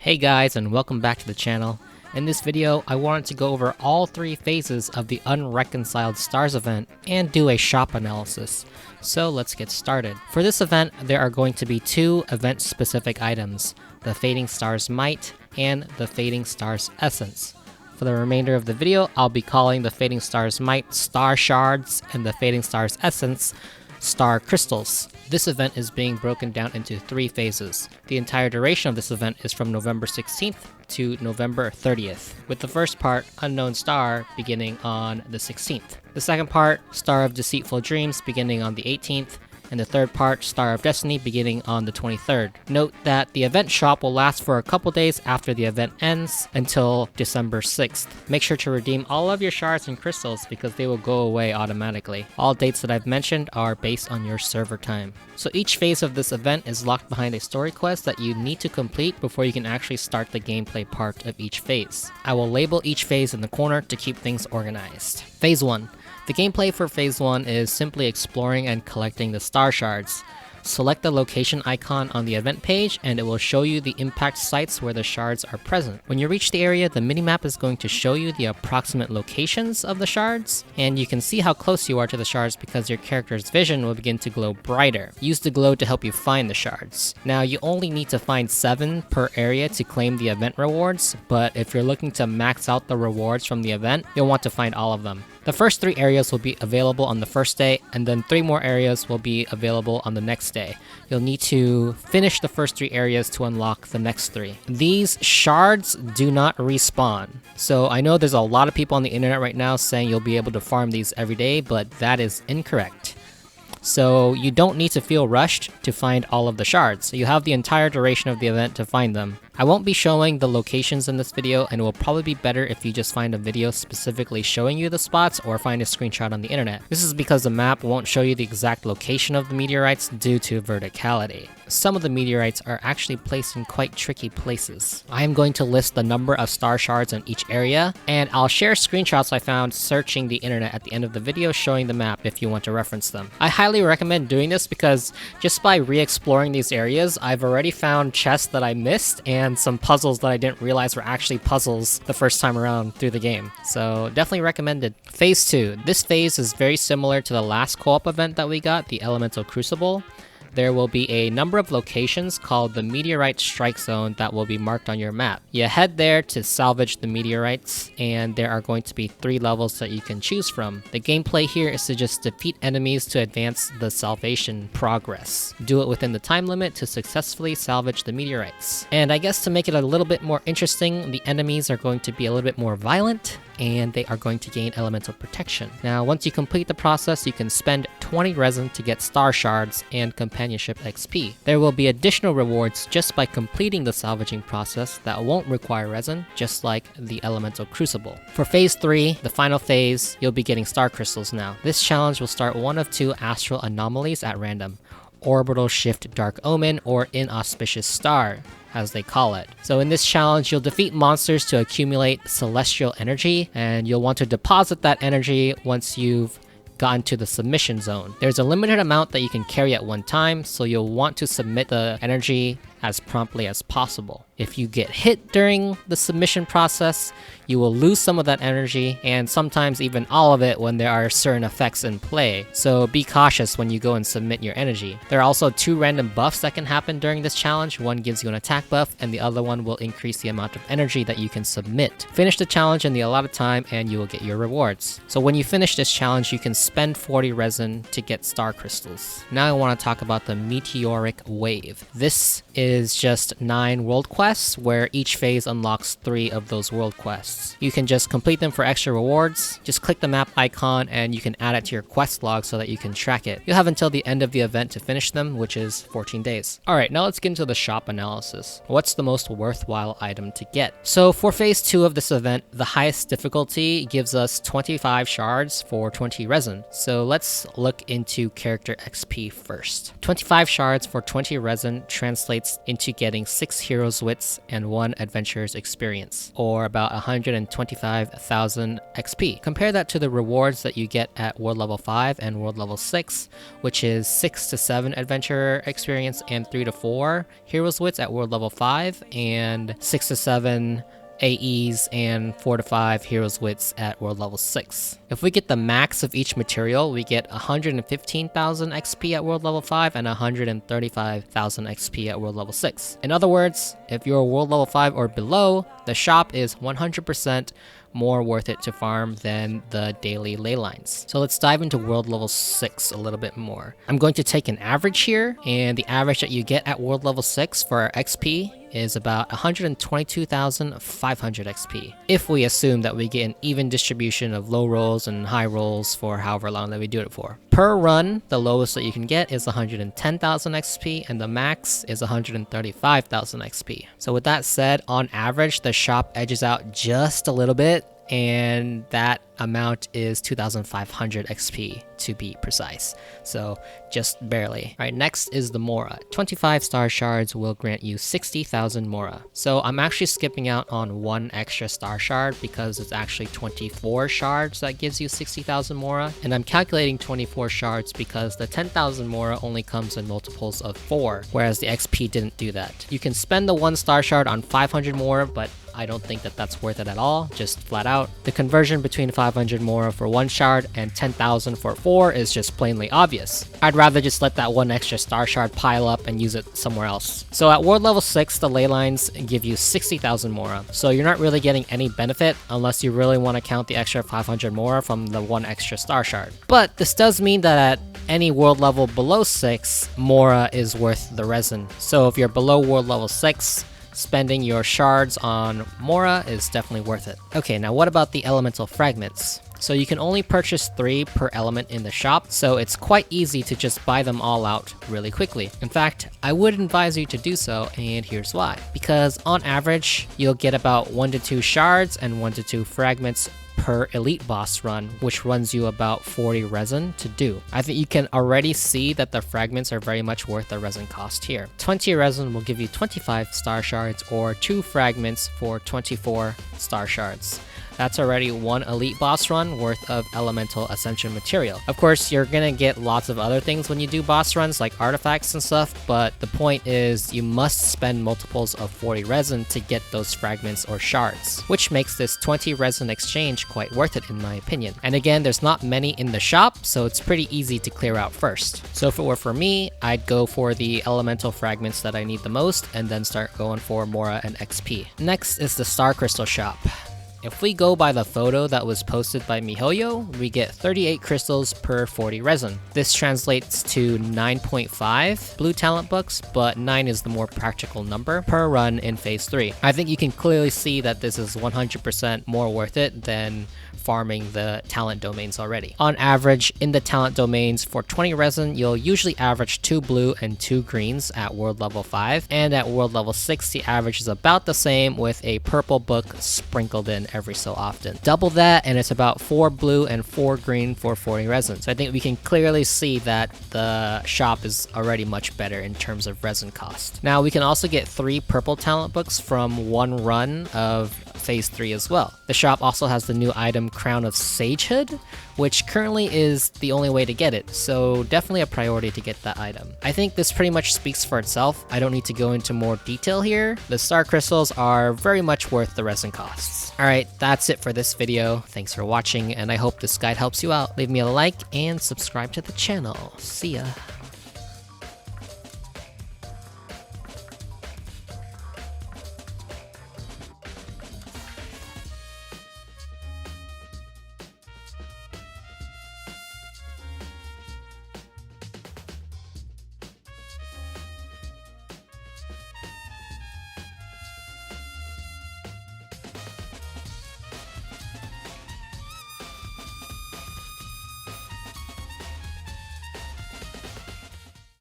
Hey guys, and welcome back to the channel. In this video, I wanted to go over all three phases of the Unreconciled Stars event and do a shop analysis. So let's get started. For this event, there are going to be two event-specific items, the Fading Stars Might and the Fading Stars Essence. For the remainder of the video, I'll be calling the Fading Stars Might Star Shards and the Fading Stars Essence Star Crystals. This event is being broken down into three phases. The entire duration of this event is from November 16th to November 30th, with the first part, Unknown Star, beginning on the 16th. The second part, Star of Deceitful Dreams, beginning on the 18th, and the third part, Star of Destiny, beginning on the 23rd. Note that the event shop will last for a couple days after the event ends until December 6th. Make sure to redeem all of your shards and crystals because they will go away automatically. All dates that I've mentioned are based on your server time. So each phase of this event is locked behind a story quest that you need to complete before you can actually start the gameplay part of each phase. I will label each phase in the corner to keep things organized. Phase 1. The gameplay for Phase 1 is simply exploring and collecting the star shards. Select the location icon on the event page and it will show you the impact sites where the shards are present. When you reach the area, the minimap is going to show you the approximate locations of the shards, and you can see how close you are to the shards because your character's vision will begin to glow brighter. Use the glow to help you find the shards. Now, you only need to find 7 per area to claim the event rewards, but if you're looking to max out the rewards from the event, you'll want to find all of them. The first 3 areas will be available on the first day, and then 3 more areas will be available on the next day. You'll need to finish the first 3 areas to unlock the next 3. These shards do not respawn. So I know there's a lot of people on the internet right now saying you'll be able to farm these every day, but that is incorrect. So you don't need to feel rushed to find all of the shards. You have the entire duration of the event to find them. I won't be showing the locations in this video, and it will probably be better if you just find a video specifically showing you the spots or find a screenshot on the internet. This is because the map won't show you the exact location of the meteorites due to verticality. Some of the meteorites are actually placed in quite tricky places. I am going to list the number of star shards in each area, and I'll share screenshots I found searching the internet at the end of the video showing the map if you want to reference them. I highly recommend doing this because just by re-exploring these areas, I've already found chests that I missed and some puzzles that I didn't realize were actually puzzles the first time around through the game. So definitely recommended. Phase 2. This phase is very similar to the last co-op event that we got, the Elemental Crucible. There will be a number of locations called the Meteorite Strike Zone that will be marked on your map. You head there to salvage the meteorites, and there are going to be 3 levels that you can choose from. The gameplay here is to just defeat enemies to advance the salvation progress. Do it within the time limit to successfully salvage the meteorites. And I guess to make it a little bit more interesting, the enemies are going to be a little bit more violent, and they are going to gain elemental protection. Now, once you complete the process, you can spend 20 resin to get star shards and companionship XP. There will be additional rewards just by completing the salvaging process that won't require resin, just like the Elemental Crucible. For Phase 3, the final phase, you'll be getting star crystals now. This challenge will start one of 2 astral anomalies at random: Orbital Shift Dark Omen or Inauspicious Star, as they call it. So in this challenge, you'll defeat monsters to accumulate celestial energy, and you'll want to deposit that energy once you've gotten to the submission zone. There's a limited amount that you can carry at one time, so you'll want to submit the energy as promptly as possible. If you get hit during the submission process, you will lose some of that energy, and sometimes even all of it when there are certain effects in play. So be cautious when you go and submit your energy. There are also 2 random buffs that can happen during this challenge. One gives you an attack buff, and the other one will increase the amount of energy that you can submit. Finish the challenge in the allotted time, and you will get your rewards. So when you finish this challenge, you can spend 40 resin to get star crystals. Now I want to talk about the Meteoric Wave. This is just 9 world quests, where each phase unlocks 3 of those world quests. You can just complete them for extra rewards. Just click the map icon and you can add it to your quest log so that you can track it. You'll have until the end of the event to finish them, which is 14 days. Alright, now let's get into the shop analysis. What's the most worthwhile item to get? So for Phase 2 of this event, the highest difficulty gives us 25 shards for 20 resin. So let's look into character XP first. 25 shards for 20 resin translates equivalents into getting 6 Heroes Wits and 1 Adventurer's Experience, or about 125,000 XP. Compare that to the rewards that you get at World Level 5 and World Level 6, which is 6 to 7 Adventurer Experience and 3 to 4 Heroes Wits at World Level 5, and 6 to 7 AEs and 4 to 5 Heroes Wits at World Level 6. If we get the max of each material, we get 115,000 XP at World Level 5 and 135,000 XP at World Level 6. In other words, if you're World Level 5 or below, the shop is 100% more worth it to farm than the daily ley lines. So let's dive into World Level 6 a little bit more. I'm going to take an average here, and the average that you get at World Level 6 for our XP is about 122,500 XP, if we assume that we get an even distribution of low rolls and high rolls for however long that we do it for. Per run, the lowest that you can get is 110,000 XP, and the max is 135,000 XP. So with that said, on average, the shop edges out just a little bit, and that amount is 2,500 XP to be precise. So just barely. Alright, next is the Mora. 25 star shards will grant you 60,000 Mora. So I'm actually skipping out on 1 extra star shard because it's actually 24 shards that gives you 60,000 Mora. And I'm calculating 24 shards because the 10,000 Mora only comes in multiples of 4, whereas the XP didn't do that. You can spend the 1 star shard on 500 Mora, but I don't think that that's worth it at all, just flat out. The conversion between 500 Mora for 1 shard and 10,000 for 4 is just plainly obvious. I'd rather just let that 1 extra star shard pile up and use it somewhere else. So at World Level 6, the ley lines give you 60,000 Mora, so you're not really getting any benefit unless you really want to count the extra 500 Mora from the 1 extra star shard. But this does mean that at any world level below 6, Mora is worth the resin. So if you're below World Level 6, spending your shards on Mora is definitely worth it. Okay, now what about the elemental fragments? So you can only purchase 3 per element in the shop, so it's quite easy to just buy them all out really quickly. In fact, I would advise you to do so, and here's why. Because on average, you'll get about 1 to 2 shards and 1 to 2 fragments per elite boss run, which runs you about 40 resin to do. I think you can already see that the fragments are very much worth the resin cost here. 20 resin will give you 25 star shards, or 2 fragments for 24 star shards. That's already 1 elite boss run worth of elemental ascension material. Of course, you're gonna get lots of other things when you do boss runs, like artifacts and stuff, but the point is you must spend multiples of 40 resin to get those fragments or shards, which makes this 20 resin exchange quite worth it in my opinion. And again, there's not many in the shop, so it's pretty easy to clear out first. So if it were for me, I'd go for the elemental fragments that I need the most, and then start going for Mora and XP. Next is the Star Crystal shop. If we go by the photo that was posted by Mihoyo, we get 38 crystals per 40 resin. This translates to 9.5 blue talent books, but 9 is the more practical number per run in phase 3. I think you can clearly see that this is 100% more worth it than farming the talent domains already. On average, in the talent domains, for 20 resin, you'll usually average 2 blue and 2 greens at world level 5, and at world level 6, the average is about the same with a purple book sprinkled in every so often. Double that, and it's about 4 blue and 4 green for 40 resin. So I think we can clearly see that the shop is already much better in terms of resin cost. Now, we can also get 3 purple talent books from 1 run of phase 3 as well. The shop also has the new item Crown of Sagehood, which currently is the only way to get it, so definitely a priority to get that item. I think this pretty much speaks for itself. I don't need to go into more detail here. The star crystals are very much worth the resin costs. Alright, that's it for this video. Thanks for watching, and I hope this guide helps you out. Leave me a like and subscribe to the channel. See ya.